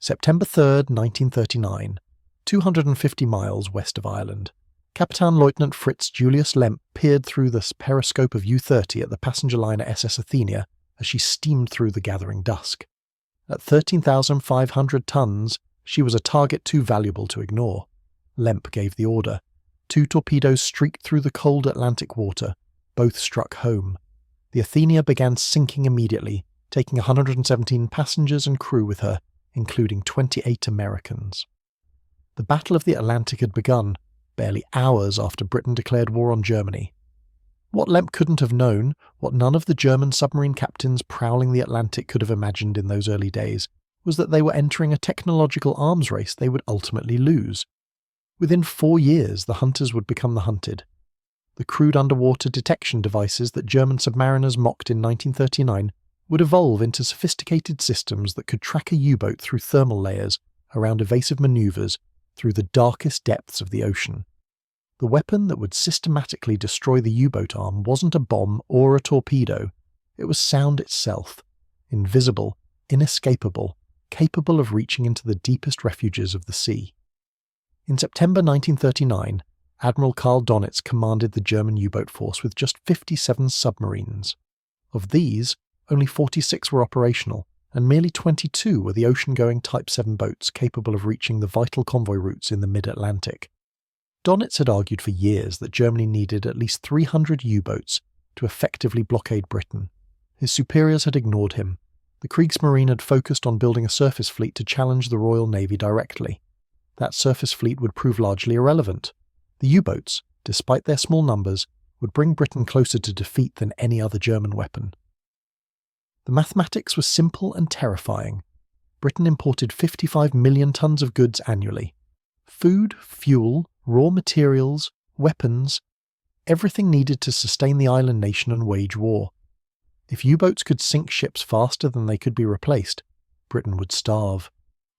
September 3, 1939, 250 miles west of Ireland. Captain Lieutenant Fritz Julius Lemp peered through the periscope of U-30 at the passenger liner SS Athenia as she steamed through the gathering dusk. At 13,500 tons, she was a target too valuable to ignore. Lemp gave the order. 2 torpedoes streaked through the cold Atlantic water. Both struck home. The Athenia began sinking immediately, taking 117 passengers and crew with her, including 28 Americans. The Battle of the Atlantic had begun, barely hours after Britain declared war on Germany. What Lemp couldn't have known, what none of the German submarine captains prowling the Atlantic could have imagined in those early days, was that they were entering a technological arms race they would ultimately lose. Within 4 years, the hunters would become the hunted. The crude underwater detection devices that German submariners mocked in 1939 would evolve into sophisticated systems that could track a U-boat through thermal layers, around evasive maneuvers, through the darkest depths of the ocean. The weapon that would systematically destroy the U-boat arm wasn't a bomb or a torpedo. It was sound itself, invisible, inescapable, capable of reaching into the deepest refuges of the sea. In September 1939, Admiral Karl Donitz commanded the German U-boat force with just 57 submarines. Of these, only 46 were operational, and merely 22 were the ocean-going Type 7 boats capable of reaching the vital convoy routes in the mid-Atlantic. Donitz had argued for years that Germany needed at least 300 U-boats to effectively blockade Britain. His superiors had ignored him. The Kriegsmarine had focused on building a surface fleet to challenge the Royal Navy directly. That surface fleet would prove largely irrelevant. The U-boats, despite their small numbers, would bring Britain closer to defeat than any other German weapon. The mathematics was simple and terrifying. Britain imported 55 million tons of goods annually. Food, fuel, raw materials, weapons, everything needed to sustain the island nation and wage war. If U-boats could sink ships faster than they could be replaced, Britain would starve.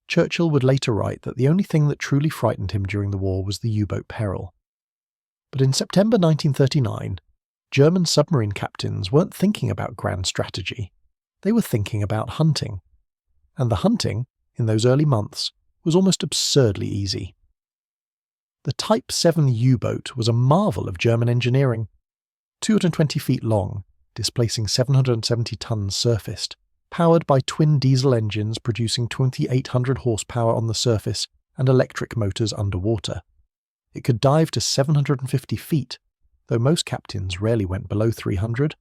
Churchill would later write that the only thing that truly frightened him during the war was the U-boat peril. But in September 1939, German submarine captains weren't thinking about grand strategy. They were thinking about hunting. And the hunting, in those early months, was almost absurdly easy. The Type 7 U-boat was a marvel of German engineering. 220 feet long, displacing 770 tons surfaced, powered by twin diesel engines producing 2,800 horsepower on the surface and electric motors underwater. It could dive to 750 feet, though most captains rarely went below 300.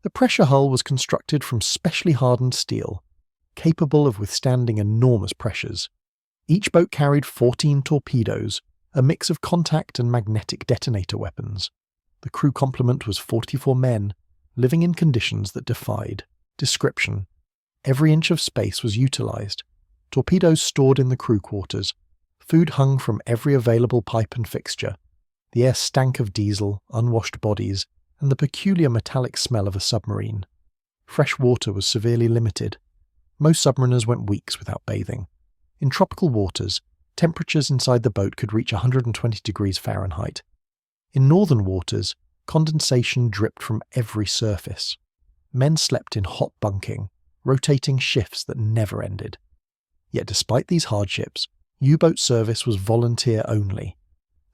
The pressure hull was constructed from specially hardened steel, capable of withstanding enormous pressures. Each boat carried 14 torpedoes, a mix of contact and magnetic detonator weapons. The crew complement was 44 men, living in conditions that defied description. Every inch of space was utilized. Torpedoes stored in the crew quarters. Food hung from every available pipe and fixture. The air stank of diesel, unwashed bodies, and the peculiar metallic smell of a submarine. Fresh water was severely limited. Most submariners went weeks without bathing. In tropical waters, temperatures inside the boat could reach 120 degrees Fahrenheit. In northern waters, condensation dripped from every surface. Men slept in hot bunking, rotating shifts that never ended. Yet despite these hardships, U-boat service was volunteer only.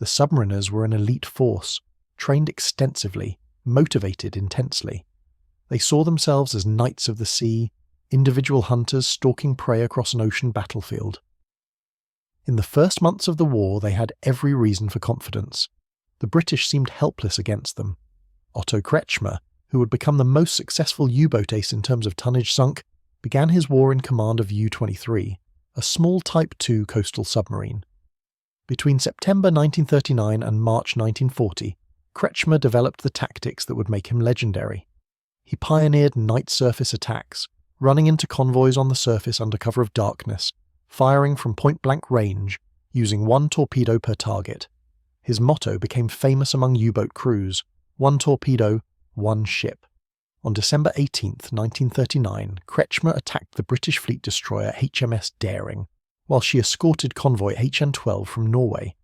The submariners were an elite force, trained extensively, motivated intensely. They saw themselves as knights of the sea, individual hunters stalking prey across an ocean battlefield. In the first months of the war, they had every reason for confidence. The British seemed helpless against them. Otto Kretschmer, who would become the most successful U-boat ace in terms of tonnage sunk, began his war in command of U-23, a small Type 2 coastal submarine. Between September 1939 and March 1940, Kretschmer developed the tactics that would make him legendary. He pioneered night surface attacks, running into convoys on the surface under cover of darkness, firing from point-blank range, using 1 torpedo per target. His motto became famous among U-boat crews: 1 torpedo, 1 ship. On December 18, 1939, Kretschmer attacked the British fleet destroyer HMS Daring, while she escorted convoy HN12 from Norway.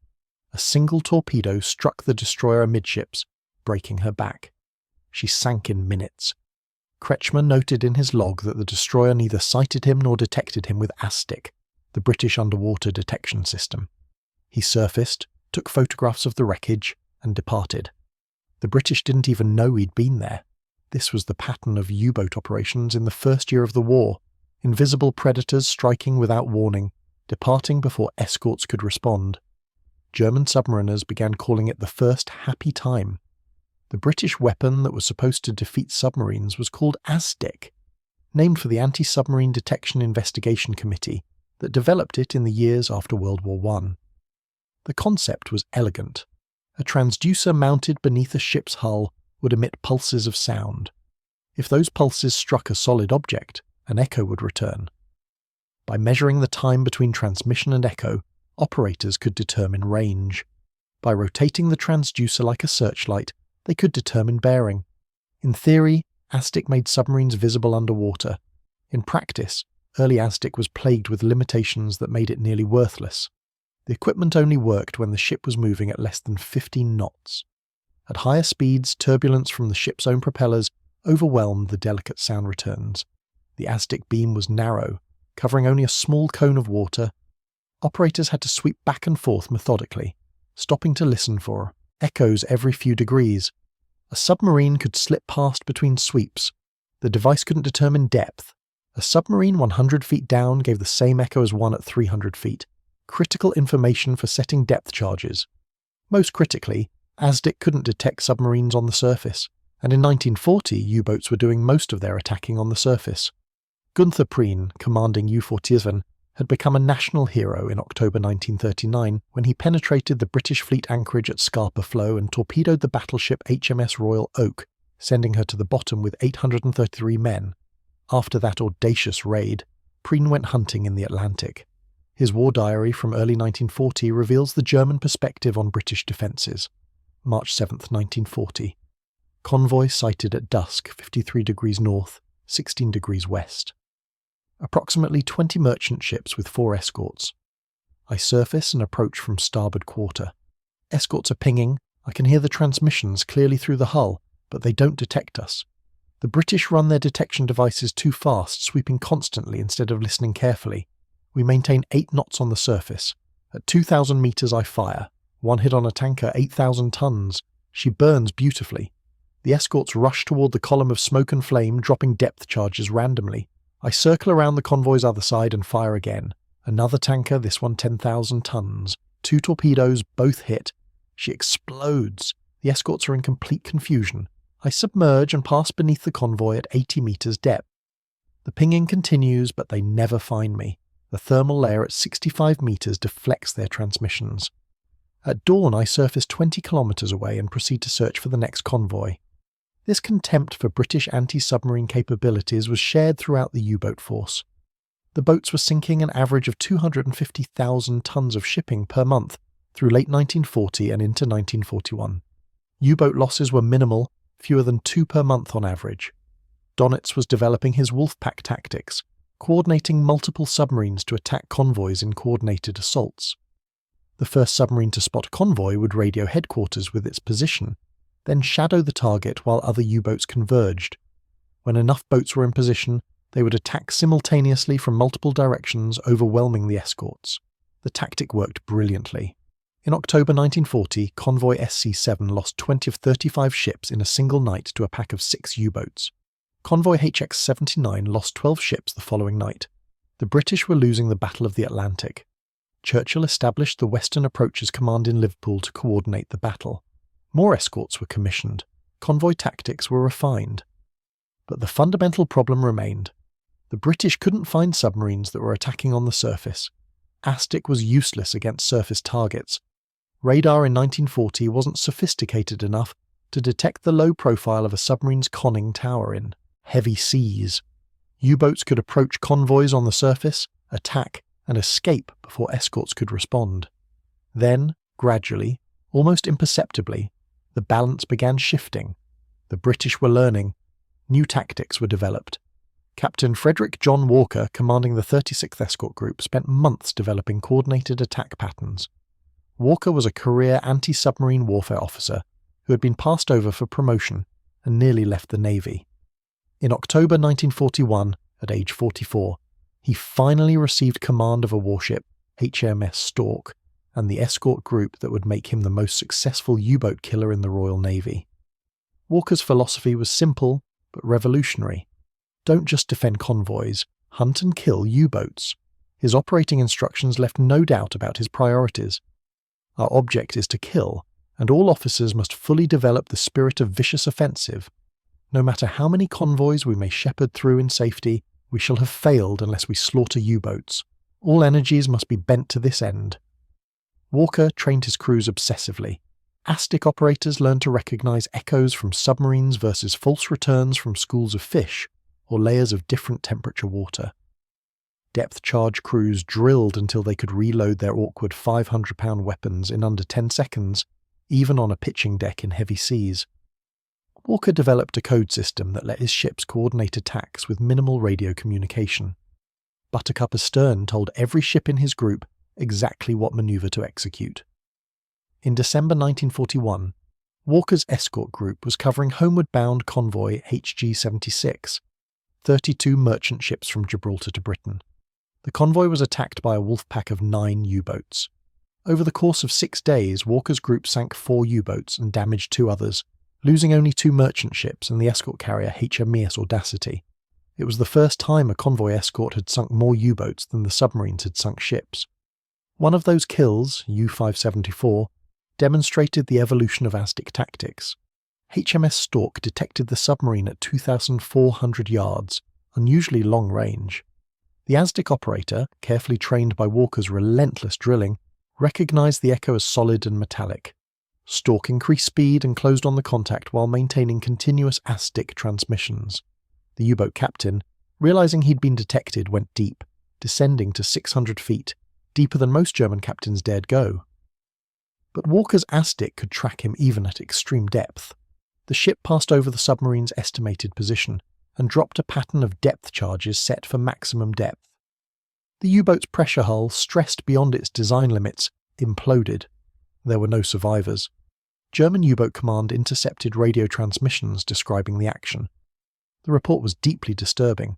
A single torpedo struck the destroyer amidships, breaking her back. She sank in minutes. Kretschmer noted in his log that the destroyer neither sighted him nor detected him with ASDIC, the British underwater detection system. He surfaced, took photographs of the wreckage, and departed. The British didn't even know he'd been there. This was the pattern of U-boat operations in the first year of the war, invisible predators striking without warning, departing before escorts could respond. German submariners began calling it the first happy time. The British weapon that was supposed to defeat submarines was called ASDIC, named for the Anti-Submarine Detection Investigation Committee that developed it in the years after World War I. The concept was elegant. A transducer mounted beneath a ship's hull would emit pulses of sound. If those pulses struck a solid object, an echo would return. By measuring the time between transmission and echo, operators could determine range. By rotating the transducer like a searchlight, they could determine bearing. In theory, ASDIC made submarines visible underwater. In practice, early ASDIC was plagued with limitations that made it nearly worthless. The equipment only worked when the ship was moving at less than 15 knots. At higher speeds, turbulence from the ship's own propellers overwhelmed the delicate sound returns. The ASDIC beam was narrow, covering only a small cone of water. Operators had to sweep back and forth methodically, stopping to listen for echoes every few degrees. A submarine could slip past between sweeps. The device couldn't determine depth. A submarine 100 feet down gave the same echo as one at 300 feet. Critical information for setting depth charges. Most critically, ASDIC couldn't detect submarines on the surface, and in 1940 U-boats were doing most of their attacking on the surface. Gunther Prien, commanding U-47, had become a national hero in October 1939 when he penetrated the British fleet anchorage at Scapa Flow and torpedoed the battleship HMS Royal Oak, sending her to the bottom with 833 men. After that audacious raid, Prien went hunting in the Atlantic. His war diary from early 1940 reveals the German perspective on British defences. March 7, 1940. Convoy sighted at dusk, 53 degrees north, 16 degrees west. Approximately 20 merchant ships with 4 escorts. I surface and approach from starboard quarter. Escorts are pinging. I can hear the transmissions clearly through the hull, but they don't detect us. The British run their detection devices too fast, sweeping constantly instead of listening carefully. We maintain 8 knots on the surface. At 2,000 metres I fire. One hit on a tanker 8,000 tons. She burns beautifully. The escorts rush toward the column of smoke and flame, dropping depth charges randomly. I circle around the convoy's other side and fire again. Another tanker, this one 10,000 tons. 2 torpedoes, both hit. She explodes. The escorts are in complete confusion. I submerge and pass beneath the convoy at 80 metres depth. The pinging continues, but they never find me. The thermal layer at 65 metres deflects their transmissions. At dawn I surface 20 kilometres away and proceed to search for the next convoy. This contempt for British anti-submarine capabilities was shared throughout the U-boat force. The boats were sinking an average of 250,000 tons of shipping per month through late 1940 and into 1941. U-boat losses were minimal, fewer than 2 per month on average. Donitz was developing his Wolfpack tactics, coordinating multiple submarines to attack convoys in coordinated assaults. The first submarine to spot a convoy would radio headquarters with its position, then shadow the target while other U-boats converged. When enough boats were in position, they would attack simultaneously from multiple directions, overwhelming the escorts. The tactic worked brilliantly. In October 1940, convoy SC-7 lost 20 of 35 ships in a single night to a pack of 6 U-boats. Convoy HX-79 lost 12 ships the following night. The British were losing the Battle of the Atlantic. Churchill established the Western Approaches Command in Liverpool to coordinate the battle. More escorts were commissioned. Convoy tactics were refined. But the fundamental problem remained. The British couldn't find submarines that were attacking on the surface. ASDIC was useless against surface targets. Radar in 1940 wasn't sophisticated enough to detect the low profile of a submarine's conning tower in heavy seas. U-boats could approach convoys on the surface, attack, and escape before escorts could respond. Then, gradually, almost imperceptibly, the balance began shifting. The British were learning. New tactics were developed. Captain Frederick John Walker, commanding the 36th Escort Group, spent months developing coordinated attack patterns. Walker was a career anti-submarine warfare officer who had been passed over for promotion and nearly left the Navy. In October 1941, at age 44, he finally received command of a warship, HMS Stork, and the escort group that would make him the most successful U-boat killer in the Royal Navy. Walker's philosophy was simple but revolutionary. Don't just defend convoys, hunt and kill U-boats. His operating instructions left no doubt about his priorities. Our object is to kill, and all officers must fully develop the spirit of vicious offensive. No matter how many convoys we may shepherd through in safety, we shall have failed unless we slaughter U-boats. All energies must be bent to this end. Walker trained his crews obsessively. ASDIC operators learned to recognize echoes from submarines versus false returns from schools of fish or layers of different temperature water. Depth charge crews drilled until they could reload their awkward 500-pound weapons in under 10 seconds, even on a pitching deck in heavy seas. Walker developed a code system that let his ships coordinate attacks with minimal radio communication. Buttercup astern told every ship in his group exactly what maneuver to execute. In December 1941, Walker's escort group was covering homeward-bound convoy HG-76, 32 merchant ships from Gibraltar to Britain. The convoy was attacked by a wolf pack of 9 U-boats. Over the course of 6 days, Walker's group sank 4 U-boats and damaged 2 others, losing only 2 merchant ships and the escort carrier HMS Audacity. It was the first time a convoy escort had sunk more U-boats than the submarines had sunk ships. One of those kills, U-574, demonstrated the evolution of ASDIC tactics. HMS Stork detected the submarine at 2,400 yards, unusually long range. The ASDIC operator, carefully trained by Walker's relentless drilling, recognized the echo as solid and metallic. Stork increased speed and closed on the contact while maintaining continuous ASDIC transmissions. The U-boat captain, realizing he'd been detected, went deep, descending to 600 feet, deeper than most German captains dared go. But Walker's ASDIC could track him even at extreme depth. The ship passed over the submarine's estimated position and dropped a pattern of depth charges set for maximum depth. The U-boat's pressure hull, stressed beyond its design limits, imploded. There were no survivors. German U-boat command intercepted radio transmissions describing the action. The report was deeply disturbing.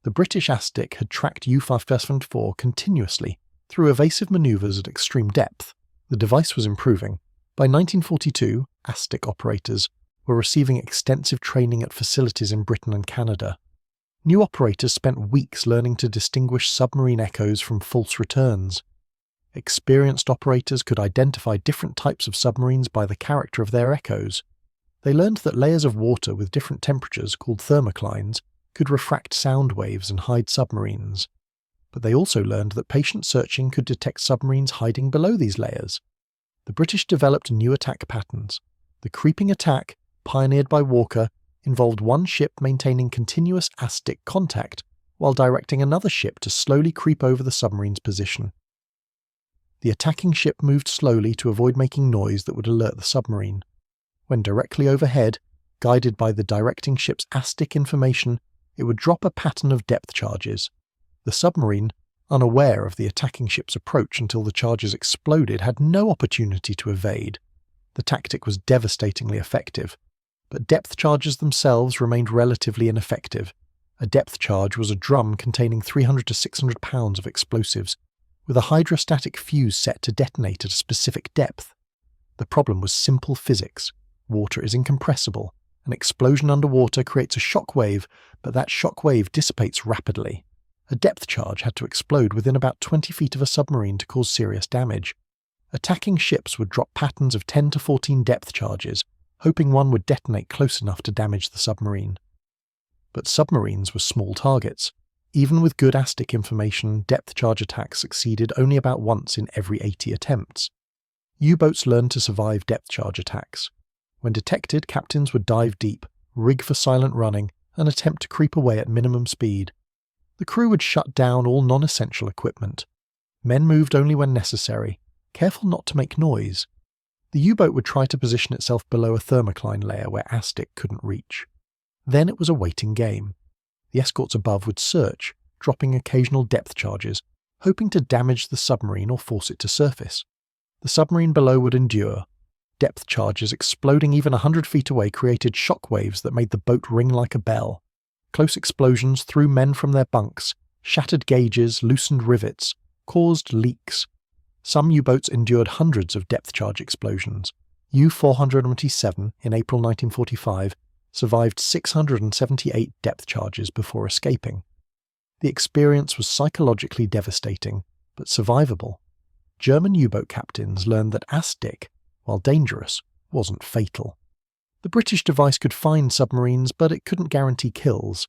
The British ASDIC had tracked U-574 continuously through evasive manoeuvres at extreme depth. The device was improving. By 1942, ASDIC operators were receiving extensive training at facilities in Britain and Canada. New operators spent weeks learning to distinguish submarine echoes from false returns. Experienced operators could identify different types of submarines by the character of their echoes. They learned that layers of water with different temperatures, called thermoclines, could refract sound waves and hide submarines. But they also learned that patient searching could detect submarines hiding below these layers. The British developed new attack patterns. The creeping attack, pioneered by Walker, involved one ship maintaining continuous ASDIC contact while directing another ship to slowly creep over the submarine's position. The attacking ship moved slowly to avoid making noise that would alert the submarine. When directly overhead, guided by the directing ship's ASDIC information, it would drop a pattern of depth charges. The submarine, unaware of the attacking ship's approach until the charges exploded, had no opportunity to evade. The tactic was devastatingly effective, but depth charges themselves remained relatively ineffective. A depth charge was a drum containing 300 to 600 pounds of explosives, with a hydrostatic fuse set to detonate at a specific depth. The problem was simple physics. Water is incompressible. An explosion underwater creates a shock wave, but that shock wave dissipates rapidly. A depth charge had to explode within about 20 feet of a submarine to cause serious damage. Attacking ships would drop patterns of 10 to 14 depth charges, hoping one would detonate close enough to damage the submarine. But submarines were small targets. Even with good ASDIC information, depth charge attacks succeeded only about once in every 80 attempts. U-boats learned to survive depth charge attacks. When detected, captains would dive deep, rig for silent running, and attempt to creep away at minimum speed. The crew would shut down all non-essential equipment. Men moved only when necessary, careful not to make noise. The U-boat would try to position itself below a thermocline layer where ASDIC couldn't reach. Then it was a waiting game. The escorts above would search, dropping occasional depth charges, hoping to damage the submarine or force it to surface. The submarine below would endure. Depth charges exploding even 100 feet away created shock waves that made the boat ring like a bell. Close explosions threw men from their bunks, shattered gauges, loosened rivets, caused leaks. Some U-boats endured hundreds of depth charge explosions. U-427 in April 1945 survived 678 depth charges before escaping. The experience was psychologically devastating, but survivable. German U-boat captains learned that ASDIC, while dangerous, wasn't fatal. The British device could find submarines, but it couldn't guarantee kills.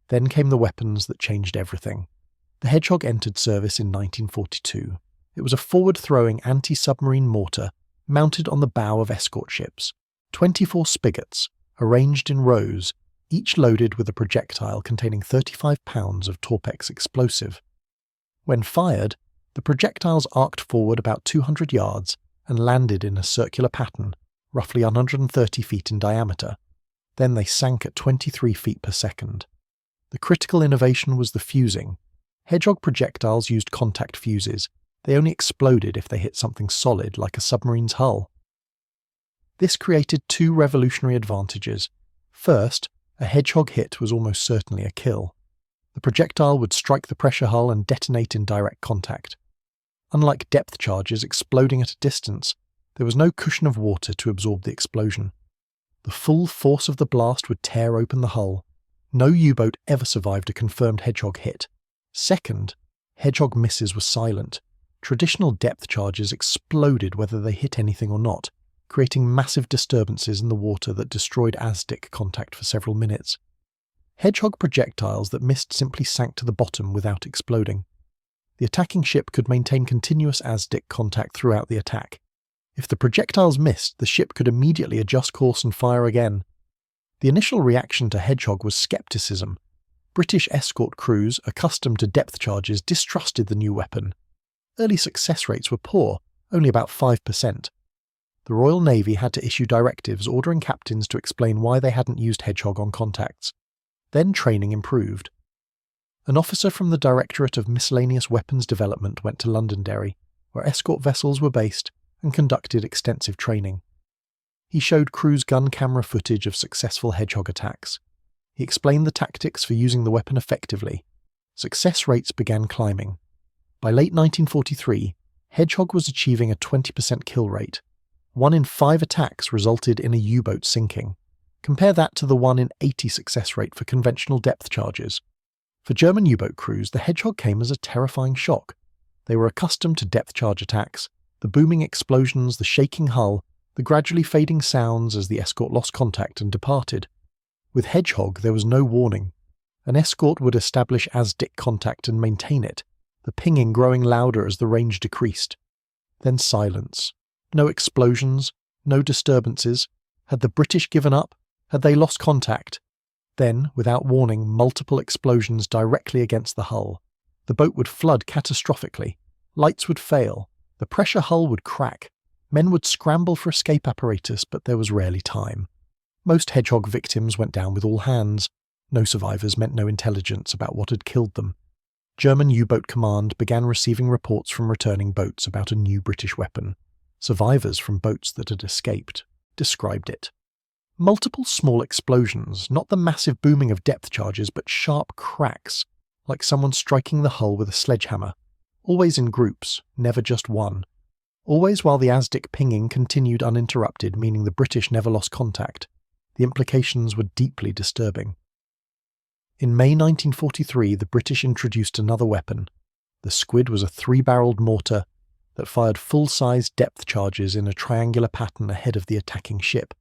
Then came the weapons that changed everything. The Hedgehog entered service in 1942. It was a forward-throwing anti-submarine mortar mounted on the bow of escort ships. 24 spigots, arranged in rows, each loaded with a projectile containing 35 pounds of Torpex explosive. When fired, the projectiles arced forward about 200 yards and landed in a circular pattern, roughly 130 feet in diameter. Then they sank at 23 feet per second. The critical innovation was the fusing. Hedgehog projectiles used contact fuses. They only exploded if they hit something solid like a submarine's hull. This created two revolutionary advantages. First, a Hedgehog hit was almost certainly a kill. The projectile would strike the pressure hull and detonate in direct contact. Unlike depth charges exploding at a distance, there was no cushion of water to absorb the explosion. The full force of the blast would tear open the hull. No U-boat ever survived a confirmed Hedgehog hit. Second, Hedgehog misses were silent. Traditional depth charges exploded whether they hit anything or not, creating massive disturbances in the water that destroyed ASDIC contact for several minutes. Hedgehog projectiles that missed simply sank to the bottom without exploding. The attacking ship could maintain continuous ASDIC contact throughout the attack. If the projectiles missed, the ship could immediately adjust course and fire again. The initial reaction to Hedgehog was skepticism. British escort crews, accustomed to depth charges, distrusted the new weapon. Early success rates were poor, only about 5%. The Royal Navy had to issue directives ordering captains to explain why they hadn't used Hedgehog on contacts. Then training improved. An officer from the Directorate of Miscellaneous Weapons Development went to Londonderry, where escort vessels were based, and conducted extensive training. He showed crews gun camera footage of successful Hedgehog attacks. He explained the tactics for using the weapon effectively. Success rates began climbing. By late 1943, Hedgehog was achieving a 20% kill rate. 1 in 5 attacks resulted in a U-boat sinking. Compare that to the 1 in 80 success rate for conventional depth charges. For German U-boat crews, the Hedgehog came as a terrifying shock. They were accustomed to depth charge attacks, the booming explosions, the shaking hull, the gradually fading sounds as the escort lost contact and departed. With Hedgehog, there was no warning. An escort would establish ASDIC contact and maintain it, the pinging growing louder as the range decreased. Then silence. No explosions, no disturbances. Had the British given up? Had they lost contact? Then, without warning, multiple explosions directly against the hull. The boat would flood catastrophically. Lights would fail. The pressure hull would crack. Men would scramble for escape apparatus, but there was rarely time. Most Hedgehog victims went down with all hands. No survivors meant no intelligence about what had killed them. German U-boat command began receiving reports from returning boats about a new British weapon. Survivors from boats that had escaped described it. Multiple small explosions, not the massive booming of depth charges, but sharp cracks, like someone striking the hull with a sledgehammer. Always in groups, never just one. Always while the ASDIC pinging continued uninterrupted, meaning the British never lost contact. The implications were deeply disturbing. In May 1943, the British introduced another weapon. The Squid was a 3-barreled mortar that fired full-size depth charges in a triangular pattern ahead of the attacking ship.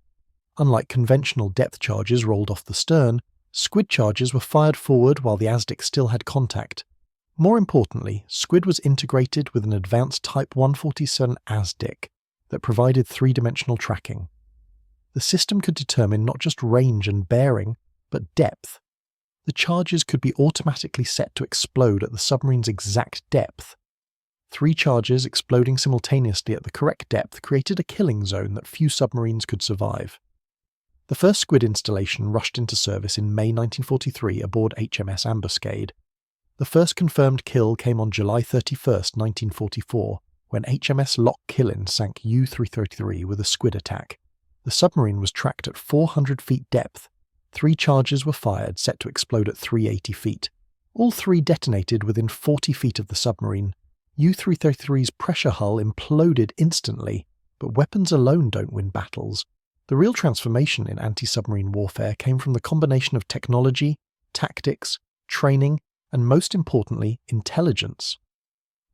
Unlike conventional depth charges rolled off the stern, Squid charges were fired forward while the ASDIC still had contact. More importantly, Squid was integrated with an advanced Type 147 ASDIC that provided 3-dimensional tracking. The system could determine not just range and bearing, but depth. The charges could be automatically set to explode at the submarine's exact depth. 3 charges exploding simultaneously at the correct depth created a killing zone that few submarines could survive. The first Squid installation rushed into service in May 1943 aboard HMS Ambuscade. The first confirmed kill came on July 31, 1944, when HMS Loch Killin sank U-333 with a Squid attack. The submarine was tracked at 400 feet depth. 3 charges were fired, set to explode at 380 feet. All 3 detonated within 40 feet of the submarine. U-333's pressure hull imploded instantly, but weapons alone don't win battles. The real transformation in anti-submarine warfare came from the combination of technology, tactics, training, and most importantly, intelligence.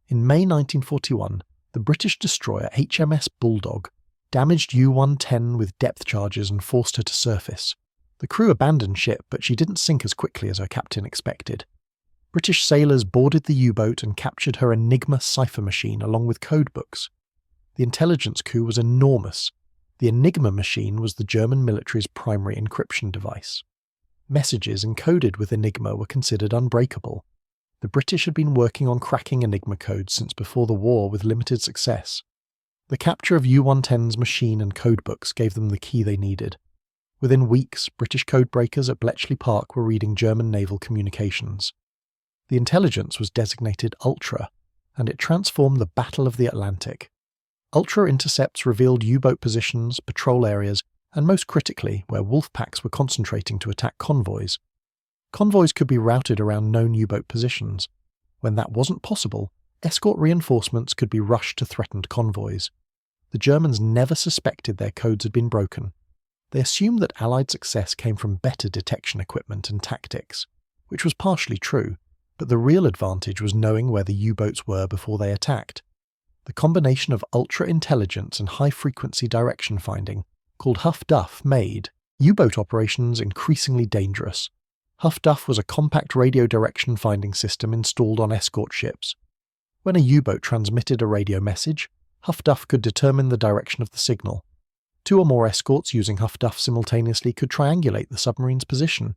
In May 1941, the British destroyer HMS Bulldog damaged U-110 with depth charges and forced her to surface. The crew abandoned ship, but she didn't sink as quickly as her captain expected. British sailors boarded the U-boat and captured her Enigma cipher machine along with code books. The intelligence coup was enormous. The Enigma machine was the German military's primary encryption device. Messages encoded with Enigma were considered unbreakable. The British had been working on cracking Enigma codes since before the war with limited success. The capture of U-110's machine and codebooks gave them the key they needed. Within weeks, British codebreakers at Bletchley Park were reading German naval communications. The intelligence was designated Ultra, and it transformed the Battle of the Atlantic. Ultra intercepts revealed U-boat positions, patrol areas, and most critically, where wolf packs were concentrating to attack convoys. Convoys could be routed around known U-boat positions. When that wasn't possible, escort reinforcements could be rushed to threatened convoys. The Germans never suspected their codes had been broken. They assumed that Allied success came from better detection equipment and tactics, which was partially true, but the real advantage was knowing where the U-boats were before they attacked. The combination of ultra-intelligence and high-frequency direction finding, called Huff-Duff, made U-boat operations increasingly dangerous. Huff-Duff was a compact radio direction finding system installed on escort ships. When a U-boat transmitted a radio message, Huff-Duff could determine the direction of the signal. 2 or more escorts using Huff-Duff simultaneously could triangulate the submarine's position.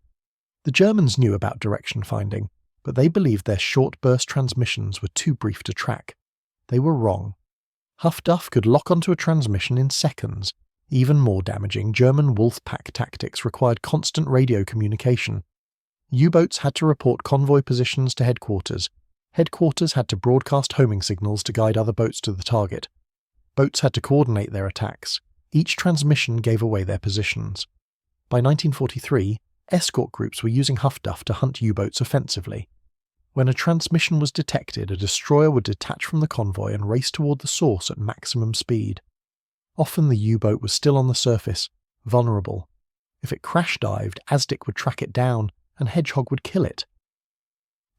The Germans knew about direction finding, but they believed their short-burst transmissions were too brief to track. They were wrong. Huff-Duff could lock onto a transmission in seconds. Even more damaging, German Wolfpack tactics required constant radio communication. U-boats had to report convoy positions to headquarters. Headquarters had to broadcast homing signals to guide other boats to the target. Boats had to coordinate their attacks. Each transmission gave away their positions. By 1943, escort groups were using Huff-Duff to hunt U-boats offensively. When a transmission was detected, a destroyer would detach from the convoy and race toward the source at maximum speed. Often the U-boat was still on the surface, vulnerable. If it crash-dived, ASDIC would track it down, and Hedgehog would kill it.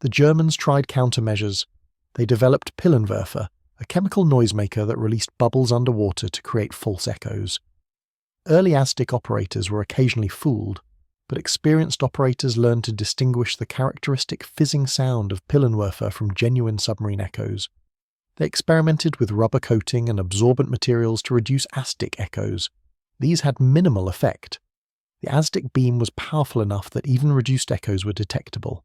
The Germans tried countermeasures. They developed Pillenwerfer, a chemical noisemaker that released bubbles underwater to create false echoes. Early ASDIC operators were occasionally fooled, but experienced operators learned to distinguish the characteristic fizzing sound of Pillenwerfer from genuine submarine echoes. They experimented with rubber coating and absorbent materials to reduce ASDIC echoes. These had minimal effect. The ASDIC beam was powerful enough that even reduced echoes were detectable.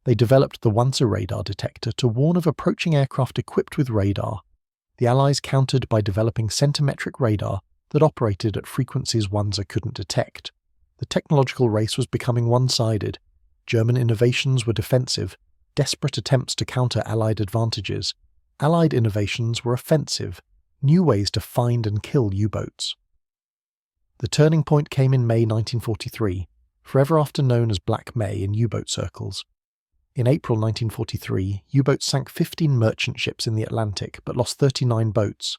They developed the Wanzer radar detector to warn of approaching aircraft equipped with radar. The Allies countered by developing centimetric radar that operated at frequencies Wanzer couldn't detect. The technological race was becoming one-sided. German innovations were defensive, desperate attempts to counter Allied advantages. Allied innovations were offensive, new ways to find and kill U-boats. The turning point came in May 1943, forever after known as Black May in U-boat circles. In April 1943, U-boats sank 15 merchant ships in the Atlantic but lost 39 boats.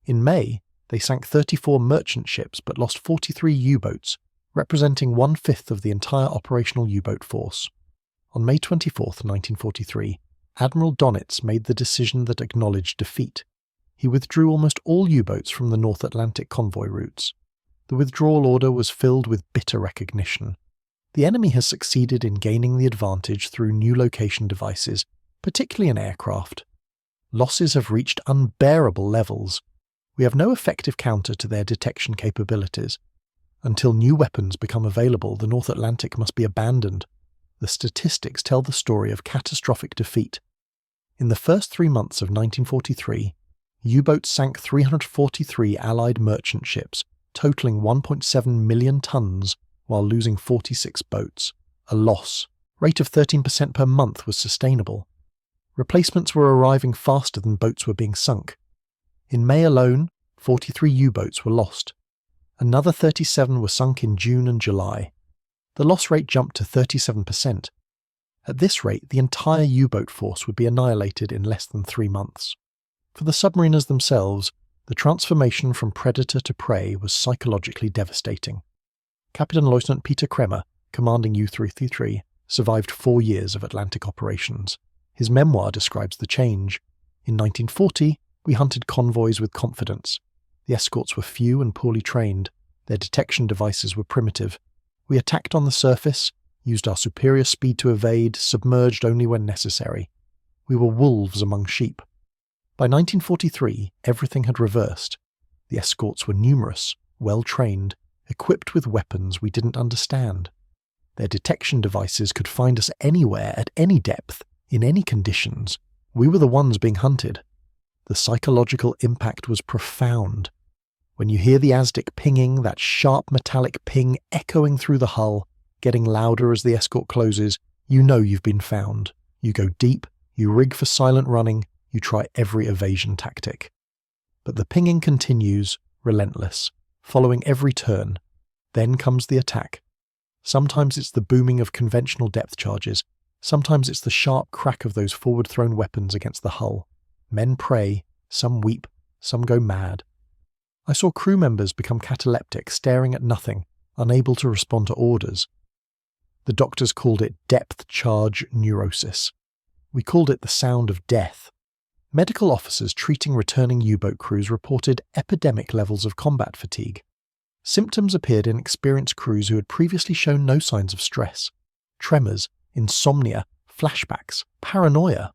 In May, they sank 34 merchant ships but lost 43 U-boats, representing 1/5 of the entire operational U-boat force. On May 24, 1943, Admiral Donitz made the decision that acknowledged defeat. He withdrew almost all U-boats from the North Atlantic convoy routes. The withdrawal order was filled with bitter recognition. The enemy has succeeded in gaining the advantage through new location devices, particularly in aircraft. Losses have reached unbearable levels. We have no effective counter to their detection capabilities. Until new weapons become available, the North Atlantic must be abandoned. The statistics tell the story of catastrophic defeat. In the first 3 months of 1943, U-boats sank 343 Allied merchant ships, totaling 1.7 million tons, while losing 46 boats. A loss. Rate of 13% per month was sustainable. Replacements were arriving faster than boats were being sunk. In May alone, 43 U-boats were lost. Another 37 were sunk in June and July. The loss rate jumped to 37%. At this rate, the entire U-boat force would be annihilated in less than 3 months. For the submariners themselves, the transformation from predator to prey was psychologically devastating. Captain Lieutenant Peter Kremer, commanding U-333, survived 4 years of Atlantic operations. His memoir describes the change. In 1940, we hunted convoys with confidence. The escorts were few and poorly trained. Their detection devices were primitive. We attacked on the surface, used our superior speed to evade, submerged only when necessary. We were wolves among sheep. By 1943, everything had reversed. The escorts were numerous, well-trained, equipped with weapons we didn't understand. Their detection devices could find us anywhere, at any depth, in any conditions. We were the ones being hunted. The psychological impact was profound. When you hear the ASDIC pinging, that sharp metallic ping echoing through the hull, getting louder as the escort closes, you know you've been found. You go deep, you rig for silent running, you try every evasion tactic. But the pinging continues, relentless, following every turn. Then comes the attack. Sometimes it's the booming of conventional depth charges. Sometimes it's the sharp crack of those forward-thrown weapons against the hull. Men pray, some weep, some go mad. I saw crew members become cataleptic, staring at nothing, unable to respond to orders. The doctors called it depth charge neurosis. We called it the sound of death. Medical officers treating returning U-boat crews reported epidemic levels of combat fatigue. Symptoms appeared in experienced crews who had previously shown no signs of stress. Tremors, insomnia, flashbacks, paranoia.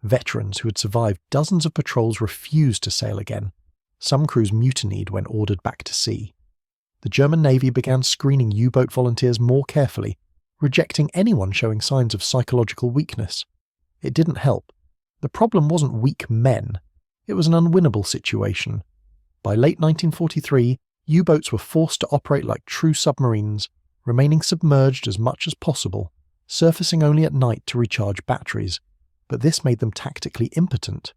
Veterans who had survived dozens of patrols refused to sail again. Some crews mutinied when ordered back to sea. The German Navy began screening U-boat volunteers more carefully, rejecting anyone showing signs of psychological weakness. It didn't help. The problem wasn't weak men. It was an unwinnable situation. By late 1943, U-boats were forced to operate like true submarines, remaining submerged as much as possible, surfacing only at night to recharge batteries, but this made them tactically impotent.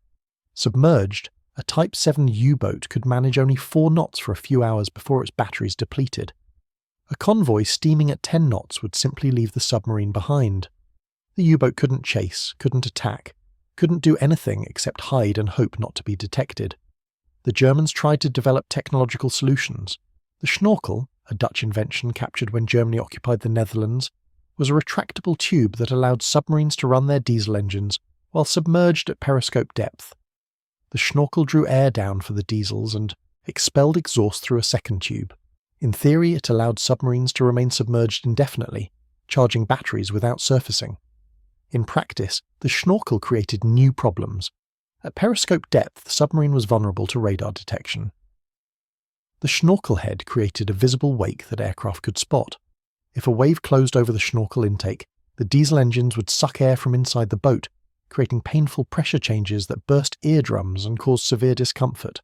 Submerged, a Type 7 U-boat could manage only 4 knots for a few hours before its batteries depleted. A convoy steaming at 10 knots would simply leave the submarine behind. The U-boat couldn't chase, couldn't attack, couldn't do anything except hide and hope not to be detected. The Germans tried to develop technological solutions. The schnorkel, a Dutch invention captured when Germany occupied the Netherlands, was a retractable tube that allowed submarines to run their diesel engines while submerged at periscope depth. The schnorkel drew air down for the diesels and expelled exhaust through a second tube. In theory, it allowed submarines to remain submerged indefinitely, charging batteries without surfacing. In practice, the schnorkel created new problems. At periscope depth, the submarine was vulnerable to radar detection. The schnorkel head created a visible wake that aircraft could spot. If a wave closed over the schnorkel intake, the diesel engines would suck air from inside the boat, creating painful pressure changes that burst eardrums and caused severe discomfort.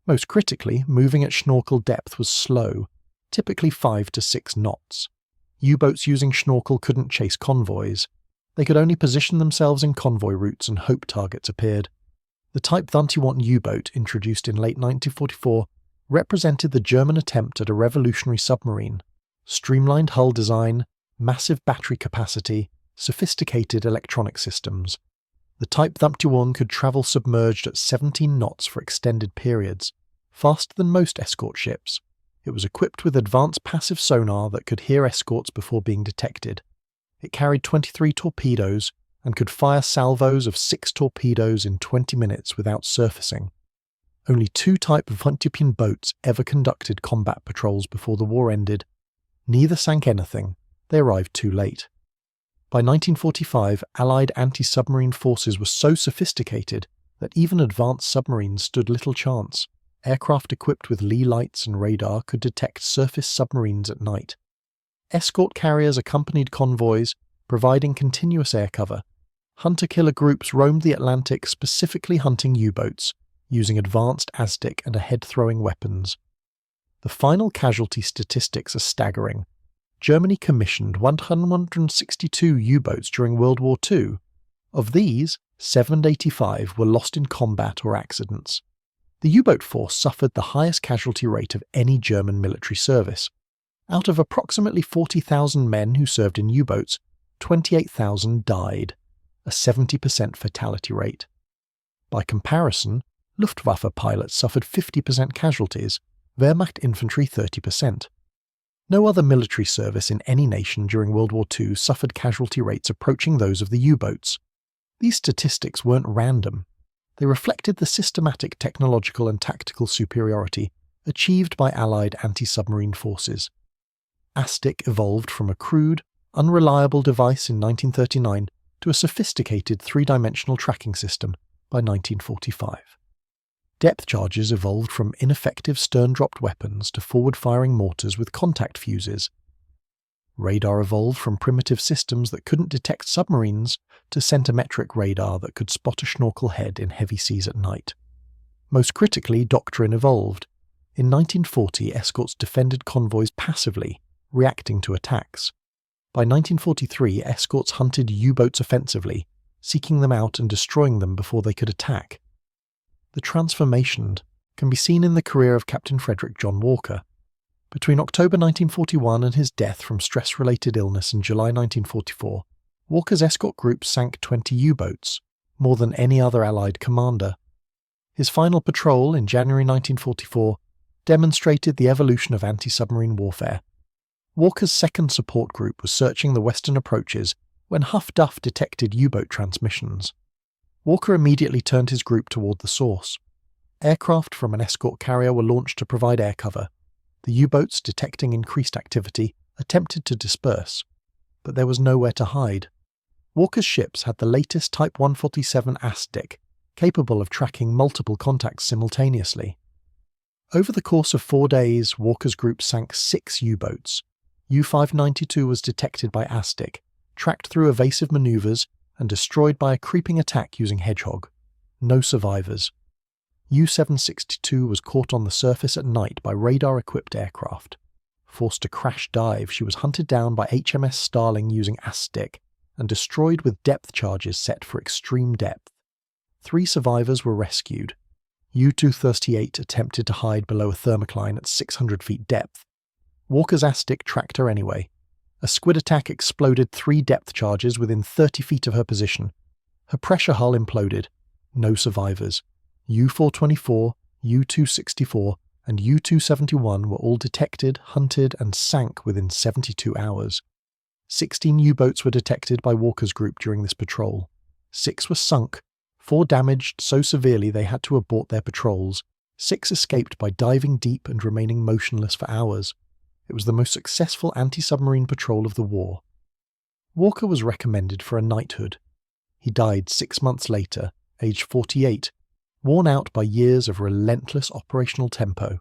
Most critically, moving at schnorkel depth was slow, typically 5 to 6 knots. U-boats using schnorkel couldn't chase convoys. They could only position themselves in convoy routes and hope targets appeared. The Type 31 U-boat, introduced in late 1944, represented the German attempt at a revolutionary submarine. Streamlined hull design, massive battery capacity, sophisticated electronic systems. The Type 31 could travel submerged at 17 knots for extended periods, faster than most escort ships. It was equipped with advanced passive sonar that could hear escorts before being detected. It carried 23 torpedoes and could fire salvos of 6 torpedoes in 20 minutes without surfacing. Only 2 Type Windturbine boats ever conducted combat patrols before the war ended. Neither sank anything. They arrived too late. By 1945, Allied anti-submarine forces were so sophisticated that even advanced submarines stood little chance. Aircraft equipped with lee lights and radar could detect surface submarines at night. Escort carriers accompanied convoys, providing continuous air cover. Hunter-killer groups roamed the Atlantic specifically hunting U-boats, using advanced ASDIC and head-throwing weapons. The final casualty statistics are staggering. Germany commissioned 162 U-boats during World War II. Of these, 785 were lost in combat or accidents. The U-boat force suffered the highest casualty rate of any German military service. Out of approximately 40,000 men who served in U-boats, 28,000 died, a 70% fatality rate. By comparison, Luftwaffe pilots suffered 50% casualties, Wehrmacht infantry 30%. No other military service in any nation during World War II suffered casualty rates approaching those of the U-boats. These statistics weren't random. They reflected the systematic technological and tactical superiority achieved by Allied anti-submarine forces. ASDIC evolved from a crude, unreliable device in 1939 to a sophisticated three-dimensional tracking system by 1945. Depth charges evolved from ineffective stern-dropped weapons to forward-firing mortars with contact fuses. Radar evolved from primitive systems that couldn't detect submarines to centimetric radar that could spot a snorkel head in heavy seas at night. Most critically, doctrine evolved. In 1940, escorts defended convoys passively, reacting to attacks. By 1943, escorts hunted U-boats offensively, seeking them out and destroying them before they could attack. The transformation can be seen in the career of Captain Frederick John Walker. Between October 1941 and his death from stress-related illness in July 1944, Walker's escort group sank 20 U-boats, more than any other Allied commander. His final patrol in January 1944 demonstrated the evolution of anti-submarine warfare. Walker's second support group was searching the western approaches when Huff Duff detected U-boat transmissions. Walker immediately turned his group toward the source. Aircraft from an escort carrier were launched to provide air cover. The U-boats, detecting increased activity, attempted to disperse, but there was nowhere to hide. Walker's ships had the latest Type 147 ASDIC, capable of tracking multiple contacts simultaneously. Over the course of 4 days, Walker's group sank 6 U-boats. U-592 was detected by ASDIC, tracked through evasive maneuvers, and destroyed by a creeping attack using Hedgehog. No survivors. U-762 was caught on the surface at night by radar-equipped aircraft. Forced to crash dive, she was hunted down by HMS Starling using ASDIC and destroyed with depth charges set for extreme depth. 3 survivors were rescued. U-238 attempted to hide below a thermocline at 600 feet depth. Walker's ASDIC tracked her anyway. A squid attack exploded 3 depth charges within 30 feet of her position. Her pressure hull imploded. No survivors. U-424, U-264, and U-271 were all detected, hunted, and sank within 72 hours. 16 U-boats were detected by Walker's group during this patrol. 6 were sunk, 4 damaged so severely they had to abort their patrols. 6 escaped by diving deep and remaining motionless for hours. It was the most successful anti-submarine patrol of the war. Walker was recommended for a knighthood. He died 6 months later, aged 48, worn out by years of relentless operational tempo.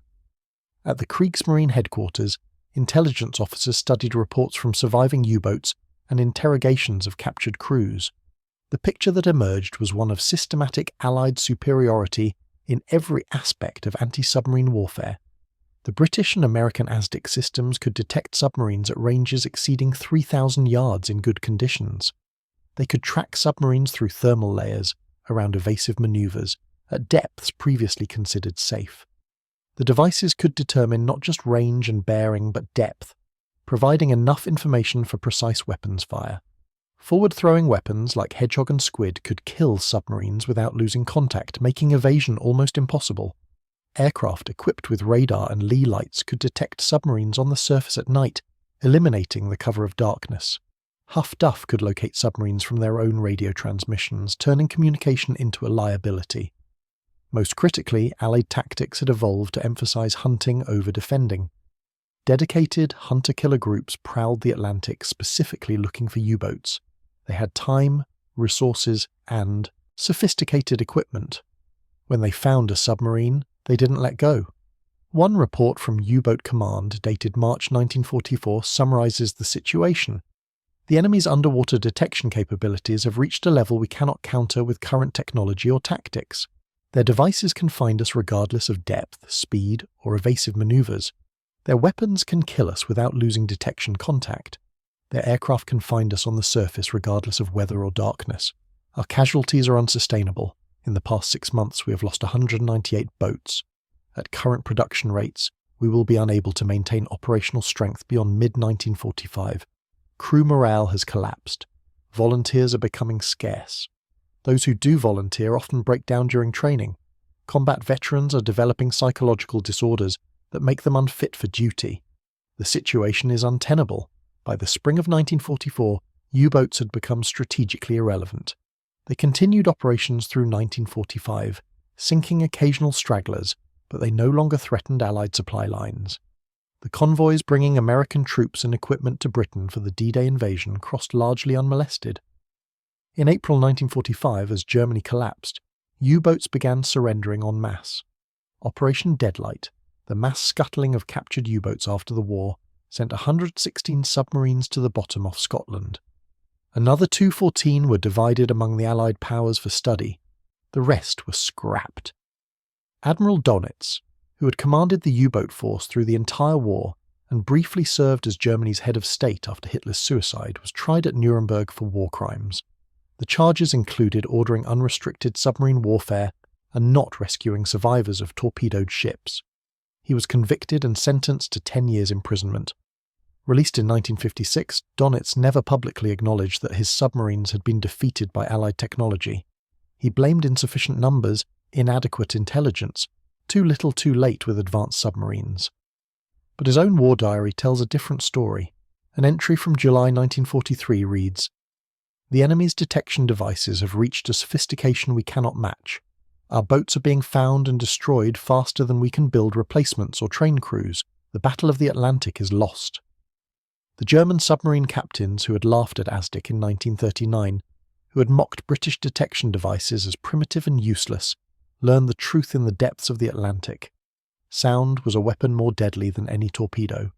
At the Kriegsmarine headquarters, intelligence officers studied reports from surviving U-boats and interrogations of captured crews. The picture that emerged was one of systematic Allied superiority in every aspect of anti-submarine warfare. The British and American ASDIC systems could detect submarines at ranges exceeding 3,000 yards in good conditions. They could track submarines through thermal layers, around evasive maneuvers, at depths previously considered safe. The devices could determine not just range and bearing but depth, providing enough information for precise weapons fire. Forward-throwing weapons like Hedgehog and Squid could kill submarines without losing contact, making evasion almost impossible. Aircraft equipped with radar and lee lights could detect submarines on the surface at night, eliminating the cover of darkness. Huff Duff could locate submarines from their own radio transmissions, turning communication into a liability. Most critically, Allied tactics had evolved to emphasize hunting over defending. Dedicated hunter-killer groups prowled the Atlantic specifically looking for U-boats. They had time, resources, and sophisticated equipment. When they found a submarine, they didn't let go. One report from U-Boat Command, dated March 1944, summarizes the situation. The enemy's underwater detection capabilities have reached a level we cannot counter with current technology or tactics. Their devices can find us regardless of depth, speed, or evasive maneuvers. Their weapons can kill us without losing detection contact. Their aircraft can find us on the surface regardless of weather or darkness. Our casualties are unsustainable. In the past 6 months, we have lost 198 boats. At current production rates, we will be unable to maintain operational strength beyond mid-1945. Crew morale has collapsed. Volunteers are becoming scarce. Those who do volunteer often break down during training. Combat veterans are developing psychological disorders that make them unfit for duty. The situation is untenable. By the spring of 1944, U-boats had become strategically irrelevant. They continued operations through 1945, sinking occasional stragglers, but they no longer threatened Allied supply lines. The convoys bringing American troops and equipment to Britain for the D-Day invasion crossed largely unmolested. In April 1945, as Germany collapsed, U-boats began surrendering en masse. Operation Deadliest, the mass scuttling of captured U-boats after the war, sent 116 submarines to the bottom off Scotland. Another 214 were divided among the Allied powers for study. The rest were scrapped. Admiral Dönitz, who had commanded the U-boat force through the entire war and briefly served as Germany's head of state after Hitler's suicide, was tried at Nuremberg for war crimes. The charges included ordering unrestricted submarine warfare and not rescuing survivors of torpedoed ships. He was convicted and sentenced to 10 years imprisonment. Released in 1956, Dönitz never publicly acknowledged that his submarines had been defeated by Allied technology. He blamed insufficient numbers, inadequate intelligence, too little too late with advanced submarines. But his own war diary tells a different story. An entry from July 1943 reads, "The enemy's detection devices have reached a sophistication we cannot match. Our boats are being found and destroyed faster than we can build replacements or train crews. The Battle of the Atlantic is lost." The German submarine captains who had laughed at ASDIC in 1939, who had mocked British detection devices as primitive and useless, learned the truth in the depths of the Atlantic. Sound was a weapon more deadly than any torpedo.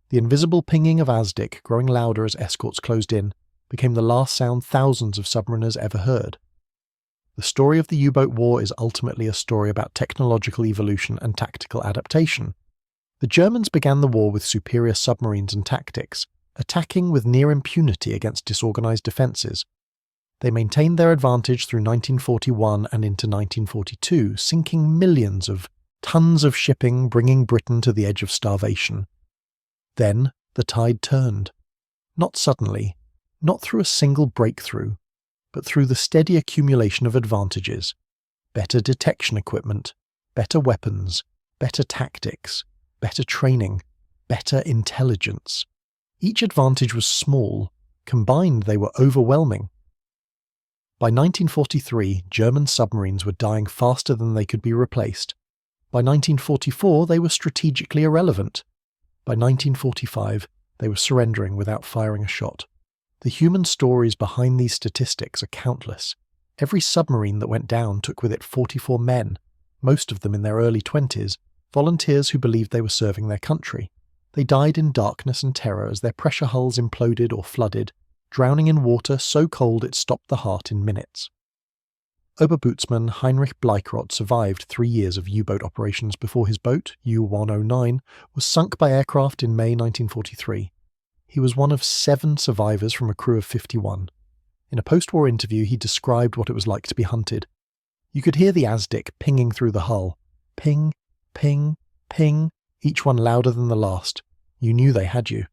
The invisible pinging of ASDIC, growing louder as escorts closed in, became the last sound thousands of submariners ever heard. The story of the U-boat war is ultimately a story about technological evolution and tactical adaptation. The Germans began the war with superior submarines and tactics, attacking with near impunity against disorganized defenses. They maintained their advantage through 1941 and into 1942, sinking millions of tons of shipping, bringing Britain to the edge of starvation. Then the tide turned. Not suddenly, not through a single breakthrough, but through the steady accumulation of advantages. Better detection equipment, better weapons, better tactics, better training, better intelligence. Each advantage was small. Combined, they were overwhelming. By 1943, German submarines were dying faster than they could be replaced. By 1944, they were strategically irrelevant. By 1945, they were surrendering without firing a shot. The human stories behind these statistics are countless. Every submarine that went down took with it 44 men, most of them in their early 20s, volunteers who believed they were serving their country. They died in darkness and terror as their pressure hulls imploded or flooded, drowning in water so cold it stopped the heart in minutes. Oberbootsman Heinrich Bleichrodt survived 3 years of U-boat operations before his boat, U-109, was sunk by aircraft in May 1943. He was one of 7 survivors from a crew of 51. In a post-war interview, he described what it was like to be hunted. You could hear the ASDIC pinging through the hull. Ping, ping, ping, each one louder than the last. You knew they had you.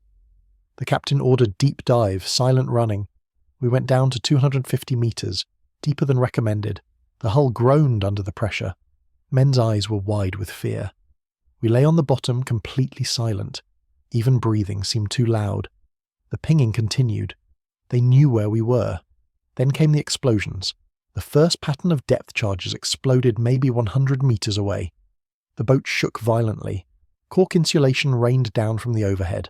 The captain ordered deep dive, silent running. We went down to 250 meters, deeper than recommended. The hull groaned under the pressure. Men's eyes were wide with fear. We lay on the bottom completely silent. Even breathing seemed too loud. The pinging continued. They knew where we were. Then came the explosions. The first pattern of depth charges exploded maybe 100 meters away. The boat shook violently. Cork insulation rained down from the overhead.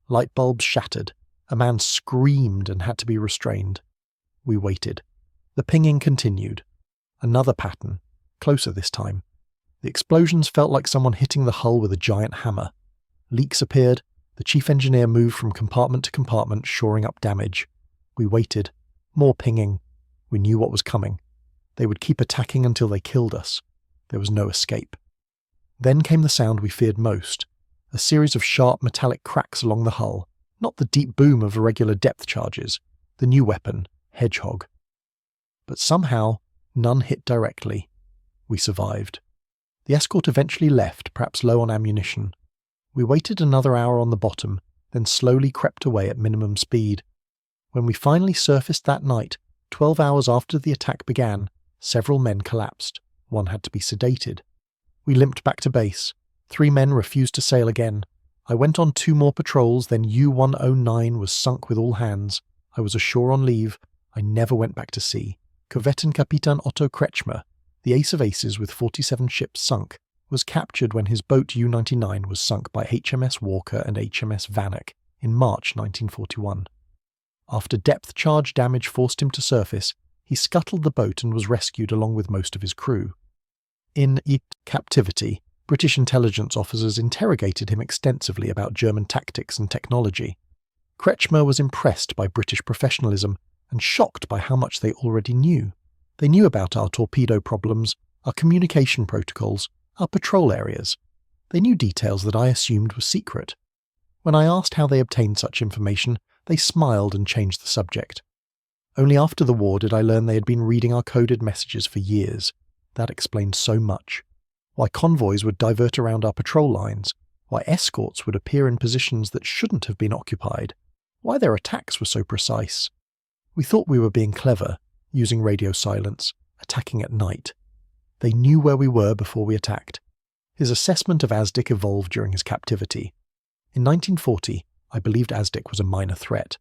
Light bulbs shattered. A man screamed and had to be restrained. We waited. The pinging continued. Another pattern, closer this time. The explosions felt like someone hitting the hull with a giant hammer. Leaks appeared. The chief engineer moved from compartment to compartment, shoring up damage. We waited. More pinging. We knew what was coming. They would keep attacking until they killed us. There was no escape. Then came the sound we feared most. A series of sharp metallic cracks along the hull. Not the deep boom of irregular depth charges. The new weapon, Hedgehog. But somehow, none hit directly. We survived. The escort eventually left, perhaps low on ammunition. We waited another hour on the bottom, then slowly crept away at minimum speed. When we finally surfaced that night, 12 hours after the attack began, several men collapsed. One had to be sedated. We limped back to base. 3 men refused to sail again. I went on 2 more patrols, then U-109 was sunk with all hands. I was ashore on leave. I never went back to sea. Korvettenkapitän Otto Kretschmer, the ace of aces with 47 ships sunk, was captured when his boat U-99 was sunk by HMS Walker and HMS Vannock in March 1941. After depth charge damage forced him to surface, he scuttled the boat and was rescued along with most of his crew. In captivity, British intelligence officers interrogated him extensively about German tactics and technology. Kretschmer was impressed by British professionalism and shocked by how much they already knew. They knew about our torpedo problems, our communication protocols, our patrol areas. They knew details that I assumed were secret. When I asked how they obtained such information, they smiled and changed the subject. Only after the war did I learn they had been reading our coded messages for years. That explained so much. Why convoys would divert around our patrol lines, why escorts would appear in positions that shouldn't have been occupied, why their attacks were so precise. We thought we were being clever, using radio silence, attacking at night. They knew where we were before we attacked. His assessment of ASDIC evolved during his captivity. In 1940, I believed ASDIC was a minor threat.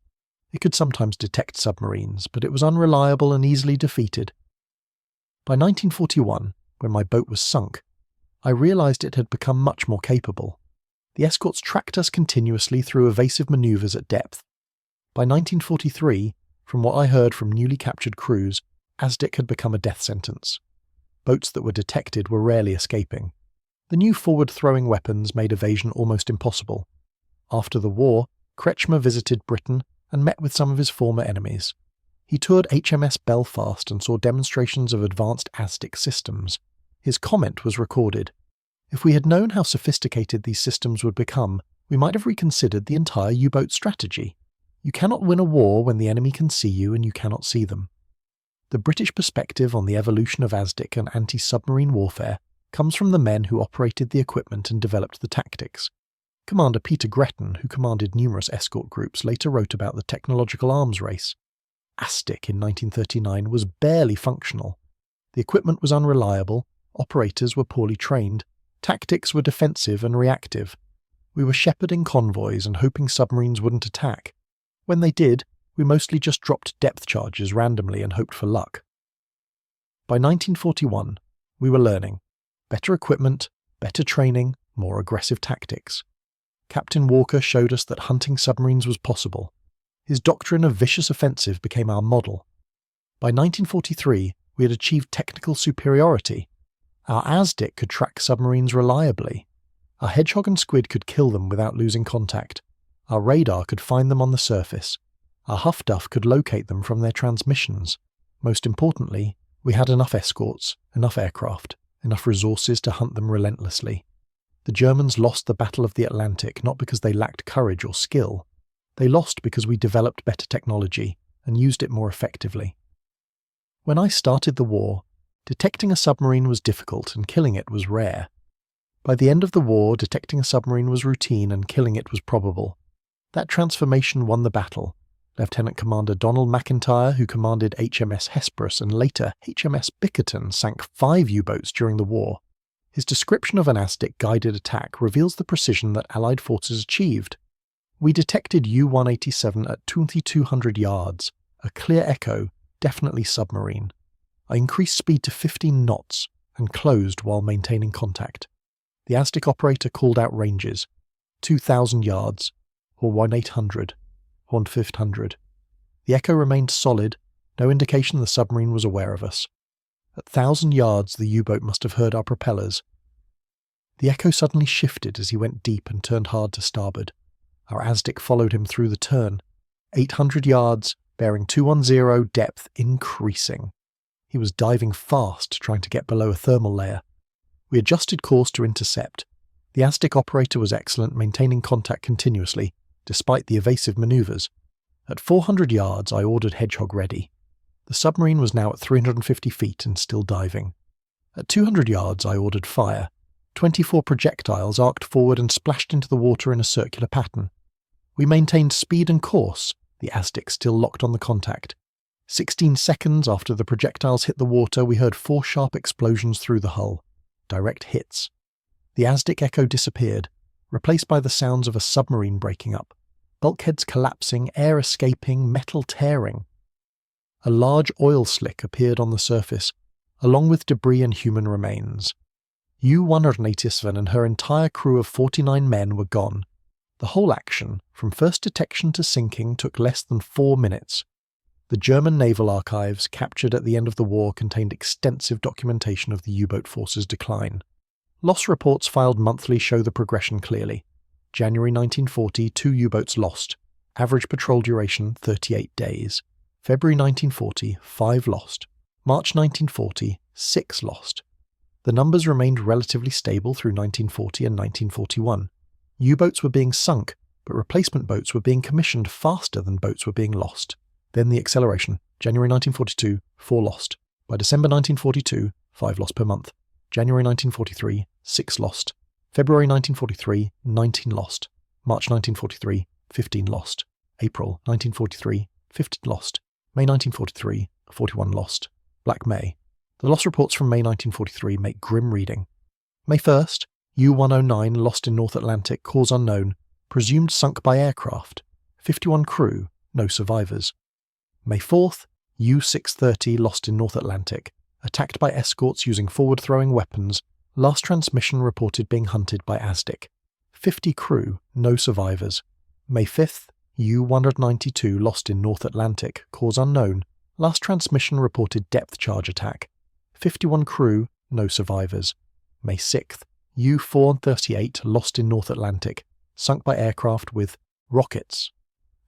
It could sometimes detect submarines, but it was unreliable and easily defeated. By 1941, when my boat was sunk, I realized it had become much more capable. The escorts tracked us continuously through evasive maneuvers at depth. By 1943, from what I heard from newly captured crews, ASDIC had become a death sentence. Boats that were detected were rarely escaping. The new forward-throwing weapons made evasion almost impossible. After the war, Kretschmer visited Britain and met with some of his former enemies. He toured HMS Belfast and saw demonstrations of advanced ASDIC systems. His comment was recorded. If we had known how sophisticated these systems would become, we might have reconsidered the entire U-boat strategy. You cannot win a war when the enemy can see you and you cannot see them. The British perspective on the evolution of ASDIC and anti-submarine warfare comes from the men who operated the equipment and developed the tactics. Commander Peter Gretton, who commanded numerous escort groups, later wrote about the technological arms race. ASDIC in 1939 was barely functional. The equipment was unreliable, operators were poorly trained, tactics were defensive and reactive. We were shepherding convoys and hoping submarines wouldn't attack. When they did, we mostly just dropped depth charges randomly and hoped for luck. By 1941, we were learning. Better equipment, better training, more aggressive tactics. Captain Walker showed us that hunting submarines was possible. His doctrine of vicious offensive became our model. By 1943, we had achieved technical superiority. Our ASDIC could track submarines reliably. Our Hedgehog and Squid could kill them without losing contact. Our radar could find them on the surface. Our Huff Duff could locate them from their transmissions. Most importantly, we had enough escorts, enough aircraft, enough resources to hunt them relentlessly. The Germans lost the Battle of the Atlantic not because they lacked courage or skill. They lost because we developed better technology and used it more effectively. When I started the war, detecting a submarine was difficult and killing it was rare. By the end of the war, detecting a submarine was routine and killing it was probable. That transformation won the battle. Lieutenant Commander Donald McIntyre, who commanded HMS Hesperus and later HMS Bickerton, sank 5 U-boats during the war. His description of an ASDIC-guided attack reveals the precision that Allied forces achieved. We detected U-187 at 2,200 yards, a clear echo, definitely submarine. I increased speed to 15 knots and closed while maintaining contact. The ASDIC operator called out ranges, 2,000 yards, or 1,800, 1,500. The echo remained solid, no indication the submarine was aware of us. At 1,000 yards, the U-boat must have heard our propellers. The echo suddenly shifted as he went deep and turned hard to starboard. Our ASDIC followed him through the turn. 800 yards, bearing 210, depth increasing. He was diving fast, trying to get below a thermal layer. We adjusted course to intercept. The ASDIC operator was excellent, maintaining contact continuously, despite the evasive maneuvers. At 400 yards, I ordered Hedgehog ready. The submarine was now at 350 feet and still diving. At 200 yards, I ordered fire. 24 projectiles arced forward and splashed into the water in a circular pattern. We maintained speed and course, the ASDIC still locked on the contact. 16 seconds after the projectiles hit the water, we heard 4 sharp explosions through the hull. Direct hits. The ASDIC echo disappeared, replaced by the sounds of a submarine breaking up. Bulkheads collapsing, air escaping, metal tearing. A large oil slick appeared on the surface, along with debris and human remains. U-187 and her entire crew of 49 men were gone. The whole action, from first detection to sinking, took less than 4 minutes. The German naval archives, captured at the end of the war, contained extensive documentation of the U-boat force's decline. Loss reports filed monthly show the progression clearly. January 1940, 2 U-boats lost. Average patrol duration, 38 days. February 1940, 5 lost. March 1940, 6 lost. The numbers remained relatively stable through 1940 and 1941. U-boats were being sunk, but replacement boats were being commissioned faster than boats were being lost. Then the acceleration. January 1942, 4 lost. By December 1942, 5 lost per month. January 1943, 6 lost. February 1943, 19 lost. March 1943, 15 lost. April 1943, 15 lost. May 1943, 41 lost. Black May. The loss reports from May 1943 make grim reading. May 1st, U-109 lost in North Atlantic, cause unknown, presumed sunk by aircraft. 51 crew, no survivors. May 4th, U-630 lost in North Atlantic, attacked by escorts using forward-throwing weapons, last transmission reported being hunted by ASDIC. 50 crew, no survivors. May 5th, U-192 lost in North Atlantic, cause unknown, last transmission reported depth charge attack. 51 crew, no survivors. May 6th, U-438 lost in North Atlantic, sunk by aircraft with rockets.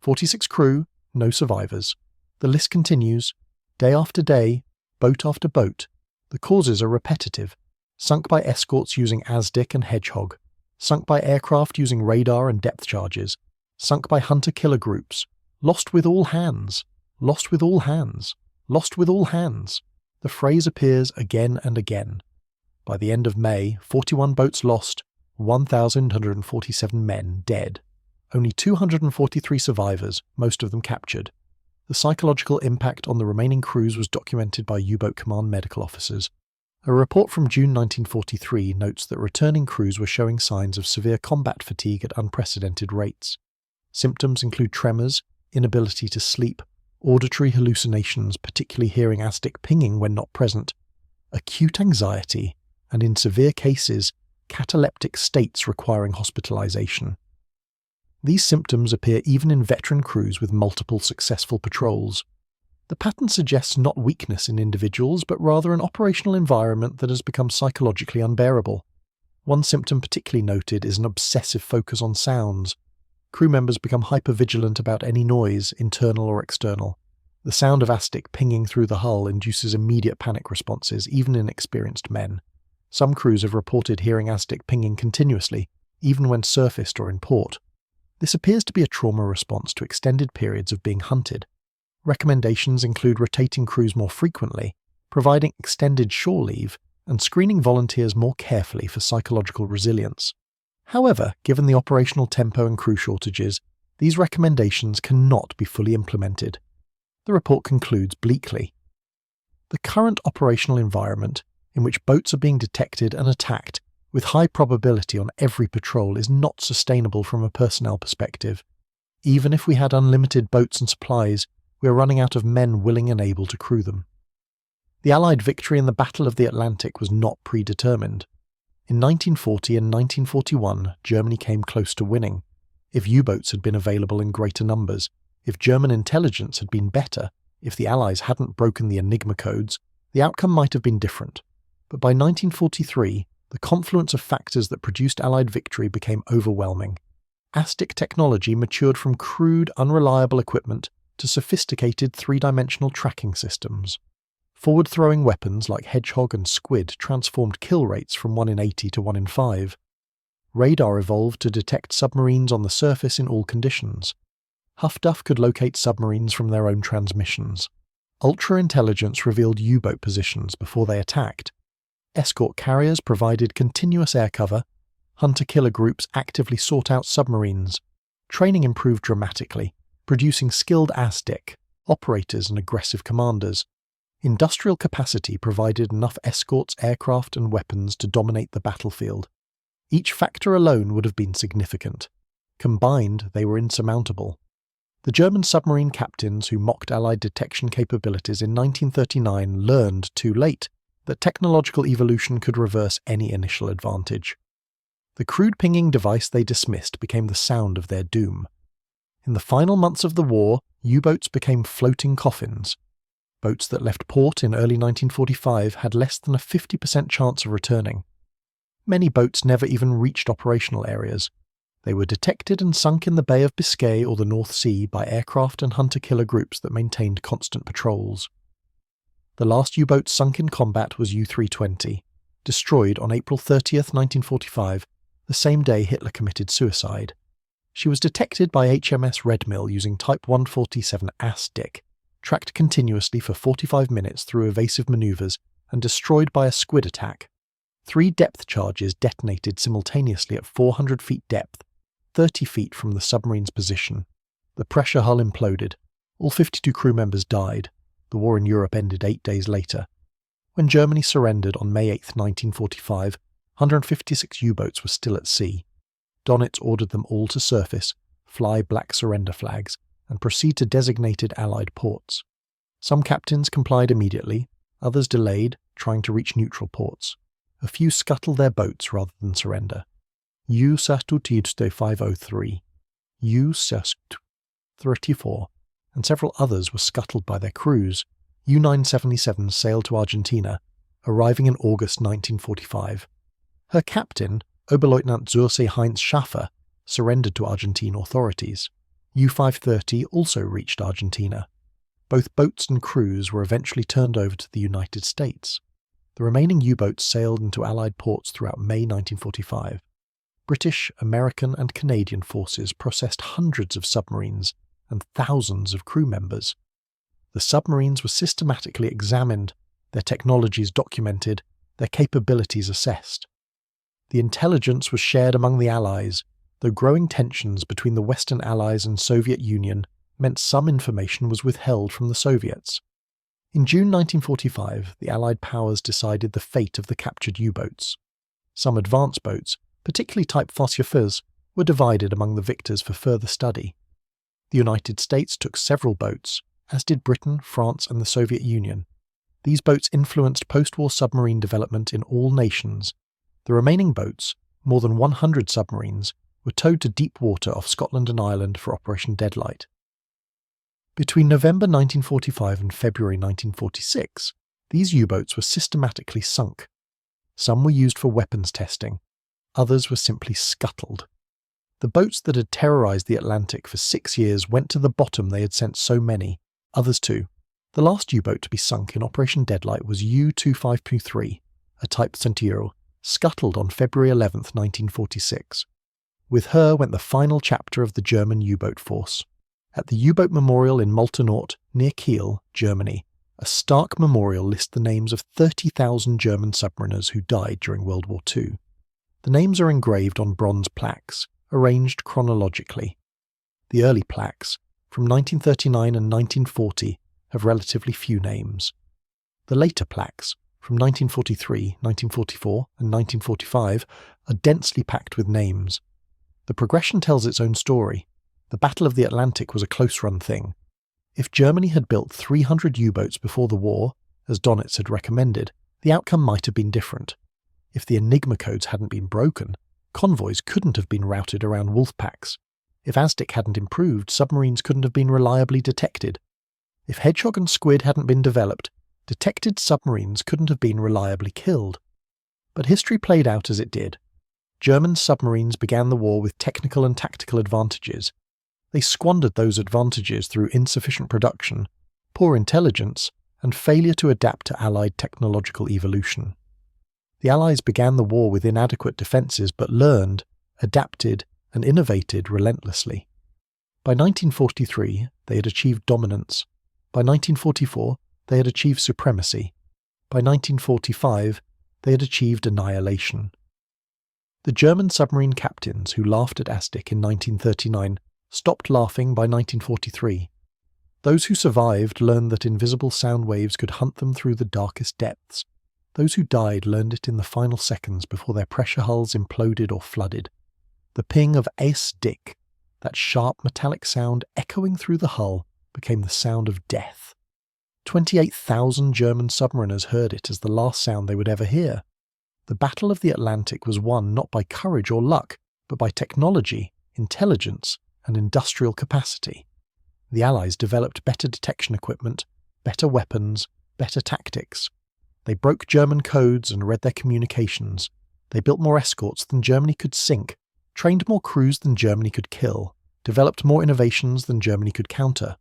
46 crew, no survivors. The list continues. Day after day, boat after boat. The causes are repetitive. Sunk by escorts using ASDIC and Hedgehog. Sunk by aircraft using radar and depth charges. Sunk by hunter-killer groups. Lost with all hands. Lost with all hands. Lost with all hands. The phrase appears again and again. By the end of May, 41 boats lost, 1,147 men dead. Only 243 survivors, most of them captured. The psychological impact on the remaining crews was documented by U-boat command medical officers. A report from June 1943 notes that returning crews were showing signs of severe combat fatigue at unprecedented rates. Symptoms include tremors, inability to sleep, auditory hallucinations, particularly hearing ASDIC pinging when not present, acute anxiety, and in severe cases, cataleptic states requiring hospitalization. These symptoms appear even in veteran crews with multiple successful patrols. The pattern suggests not weakness in individuals, but rather an operational environment that has become psychologically unbearable. One symptom particularly noted is an obsessive focus on sounds. Crew members become hypervigilant about any noise, internal or external. The sound of ASDIC pinging through the hull induces immediate panic responses, even in experienced men. Some crews have reported hearing ASDIC pinging continuously, even when surfaced or in port. This appears to be a trauma response to extended periods of being hunted. Recommendations include rotating crews more frequently, providing extended shore leave, and screening volunteers more carefully for psychological resilience. However, given the operational tempo and crew shortages, these recommendations cannot be fully implemented. The report concludes bleakly. The current operational environment, in which boats are being detected and attacked with high probability on every patrol, is not sustainable from a personnel perspective. Even if we had unlimited boats and supplies, we are running out of men willing and able to crew them. The Allied victory in the Battle of the Atlantic was not predetermined. In 1940 and 1941, Germany came close to winning. If U-boats had been available in greater numbers, if German intelligence had been better, if the Allies hadn't broken the Enigma codes, the outcome might have been different. But by 1943, the confluence of factors that produced Allied victory became overwhelming. ASDIC technology matured from crude, unreliable equipment to sophisticated three-dimensional tracking systems. Forward-throwing weapons like Hedgehog and Squid transformed kill rates from 1 in 80 to 1 in 5. Radar evolved to detect submarines on the surface in all conditions. Huff Duff could locate submarines from their own transmissions. Ultra-intelligence revealed U-boat positions before they attacked. Escort carriers provided continuous air cover, hunter-killer groups actively sought out submarines. Training improved dramatically, producing skilled ASDIC, operators and aggressive commanders. Industrial capacity provided enough escorts, aircraft and weapons to dominate the battlefield. Each factor alone would have been significant. Combined, they were insurmountable. The German submarine captains who mocked Allied detection capabilities in 1939 learned too late that technological evolution could reverse any initial advantage. The crude pinging device they dismissed became the sound of their doom. In the final months of the war, U-boats became floating coffins. Boats that left port in early 1945 had less than a 50% chance of returning. Many boats never even reached operational areas. They were detected and sunk in the Bay of Biscay or the North Sea by aircraft and hunter-killer groups that maintained constant patrols. The last U-boat sunk in combat was U-320, destroyed on April 30th, 1945, the same day Hitler committed suicide. She was detected by HMS Redmill using Type 147 ASDIC, tracked continuously for 45 minutes through evasive maneuvers, and destroyed by a squid attack. 3 depth charges detonated simultaneously at 400 feet depth, 30 feet from the submarine's position. The pressure hull imploded. All 52 crew members died. The war in Europe ended 8 days later. When Germany surrendered on May 8, 1945, 156 U-boats were still at sea. Donitz ordered them all to surface, fly black surrender flags, and proceed to designated Allied ports. Some captains complied immediately, others delayed, trying to reach neutral ports. A few scuttled their boats rather than surrender. U-32 503, U-34, and several others were scuttled by their crews. U-977 sailed to Argentina, arriving in August 1945. Her captain, Oberleutnant Zursee Heinz Schaffer, surrendered to Argentine authorities. U-530 also reached Argentina. Both boats and crews were eventually turned over to the United States. The remaining U-boats sailed into Allied ports throughout May 1945. British, American and Canadian forces processed hundreds of submarines and thousands of crew members. The submarines were systematically examined, their technologies documented, their capabilities assessed. The intelligence was shared among the Allies, though growing tensions between the Western Allies and Soviet Union meant some information was withheld from the Soviets. In June 1945, the Allied powers decided the fate of the captured U-boats. Some advance boats, particularly Type Fos-Fus, were divided among the victors for further study. The United States took several boats, as did Britain, France and the Soviet Union. These boats influenced post-war submarine development in all nations. The remaining boats, more than 100 submarines, were towed to deep water off Scotland and Ireland for Operation Deadliest. Between November 1945 and February 1946, these U-boats were systematically sunk. Some were used for weapons testing, others were simply scuttled. The boats that had terrorized the Atlantic for 6 years went to the bottom they had sent so many, others too. The last U-boat to be sunk in Operation Deadliest was U-2523, a Type Centauro, scuttled on February 11, 1946. With her went the final chapter of the German U-boat force. At the U-boat memorial in Moltenort, near Kiel, Germany, a stark memorial lists the names of 30,000 German submariners who died during World War II. The names are engraved on bronze plaques, arranged chronologically. The early plaques, from 1939 and 1940, have relatively few names. The later plaques, from 1943, 1944 and 1945, are densely packed with names. The progression tells its own story. The Battle of the Atlantic was a close-run thing. If Germany had built 300 U-boats before the war, as Donitz had recommended, the outcome might have been different. If the Enigma codes hadn't been broken, convoys couldn't have been routed around wolf packs. If ASDIC hadn't improved, submarines couldn't have been reliably detected. If Hedgehog and Squid hadn't been developed, detected submarines couldn't have been reliably killed. But history played out as it did. German submarines began the war with technical and tactical advantages. They squandered those advantages through insufficient production, poor intelligence, and failure to adapt to Allied technological evolution. The Allies began the war with inadequate defences but learned, adapted, and innovated relentlessly. By 1943, they had achieved dominance. By 1944, they had achieved supremacy. By 1945, they had achieved annihilation. The German submarine captains who laughed at ASDIC in 1939 stopped laughing by 1943. Those who survived learned that invisible sound waves could hunt them through the darkest depths. Those who died learned it in the final seconds before their pressure hulls imploded or flooded. The ping of ASDIC, that sharp metallic sound echoing through the hull, became the sound of death. 28,000 German submariners heard it as the last sound they would ever hear. The Battle of the Atlantic was won not by courage or luck, but by technology, intelligence, and industrial capacity. The Allies developed better detection equipment, better weapons, better tactics. They broke German codes and read their communications. They built more escorts than Germany could sink, trained more crews than Germany could kill, developed more innovations than Germany could counter.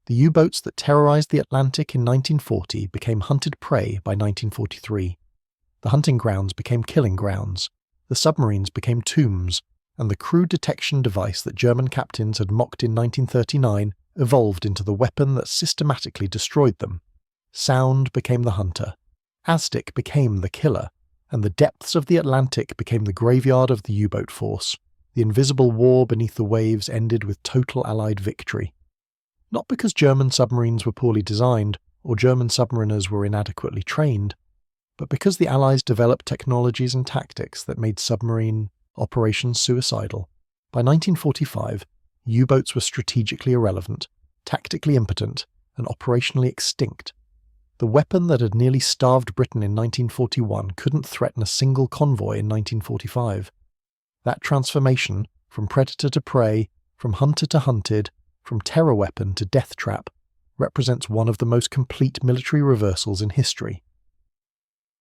The U-boats that terrorized the Atlantic in 1940 became hunted prey by 1943. The hunting grounds became killing grounds, the submarines became tombs, and the crude detection device that German captains had mocked in 1939 evolved into the weapon that systematically destroyed them. Sound became the hunter, ASDIC became the killer, and the depths of the Atlantic became the graveyard of the U-boat force. The invisible war beneath the waves ended with total Allied victory. Not because German submarines were poorly designed, or German submariners were inadequately trained, but because the Allies developed technologies and tactics that made submarine operations suicidal. By 1945, U-boats were strategically irrelevant, tactically impotent, and operationally extinct. The weapon that had nearly starved Britain in 1941 couldn't threaten a single convoy in 1945. That transformation, from predator to prey, from hunter to hunted, from terror weapon to death trap, represents one of the most complete military reversals in history.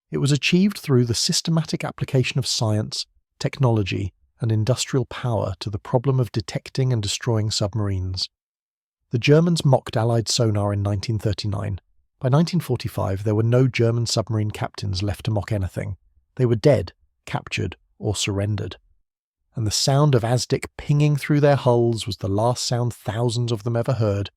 It was achieved through the systematic application of science, technology, and industrial power to the problem of detecting and destroying submarines. The Germans mocked Allied sonar in 1939. By 1945, there were no German submarine captains left to mock anything. They were dead, captured, or surrendered. And the sound of ASDIC pinging through their hulls was the last sound thousands of them ever heard,